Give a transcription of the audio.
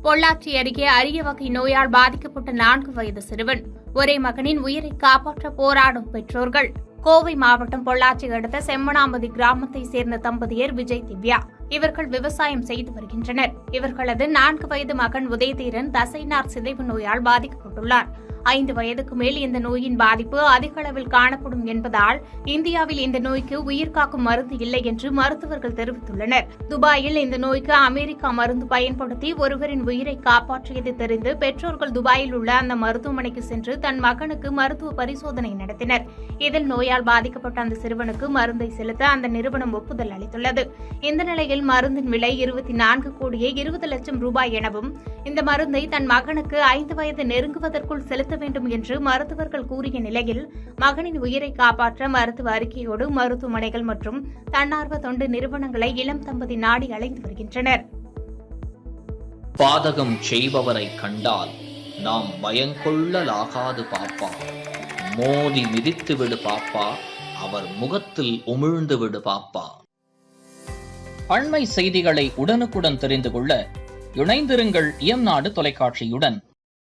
பொள்ளாச்சி அருகே அரிய வகை நோயால் பாதிக்கப்பட்ட 4 வயது சிறுவன். ஒரே மகனின் உயிரை காப்பாற்ற போராடும் பெற்றோர்கள். கோவை மாவட்டம் பொள்ளாச்சி அடுத்த செம்மனாம்பதி கிராமத்தைச் சேர்ந்த தம்பதியர் விஜய், திவ்யா. இவர்கள் விவசாயம் செய்து வருகின்றனர். இவர்களது 4 வயது மகன் உதயதீரன் தசைநார் சிதைவு நோயால் பாதிக்கப்பட்டுள்ளார். 5 வயதுக்கு மேல் இந்த நோயின் பாதிப்பு அதிக அளவில் காணப்படும் என்பதால் இந்தியாவில் இந்த நோய்க்கு உயிர்காக்கும் மருந்து இல்லை என்று மருத்துவர்கள் தெரிவித்துள்ளனர். துபாயில் இந்த நோய்க்கு அமெரிக்கா மருந்து பயன்படுத்தி ஒருவரின் உயிரை காப்பாற்றியது தெரிந்து பெற்றோர்கள் துபாயில் உள்ள அந்த மருத்துவமனைக்கு சென்று தன் மகனுக்கு மருத்துவ பரிசோதனை நடத்தினர். இதில் நோயால் பாதிக்கப்பட்ட அந்த சிறுவனுக்கு மருந்தை செலுத்த அந்த நிறுவனம் ஒப்புதல் அளித்துள்ளது. இந்த நிலையில் மருந்தின் விலை 24 கோடியே 20 லட்சம் ரூபாய் எனவும் இந்த மருந்தை தன் மகனுக்கு 5 வயது நெருங்குவதற்குள் செலுத்த வேண்டும் என்று மருத்துவர்கள் கூறிய நிலையில் மகனின் உயிரை காப்பாற்ற மருத்துவ அறிக்கையோடு மருத்துவமனைகள் மற்றும் தன்னார்வ தொண்டு நிறுவனங்களை இளம் தம்பதி நாடி அலைந்து வருகின்றனர். பாதகம் செய்பவரை கண்டால் நாம் பயங்கொள்ளலாகாது பாப்பா. மோதி மிதித்து விடு பாப்பா, அவர் முகத்தில் உமிழ்ந்து விடு பாப்பா. அண்மை செய்திகளை உடனுக்குடன் தெரிந்து கொள்ள இணைந்திருங்கள் இயம்நாடு தொலைக்காட்சியுடன்.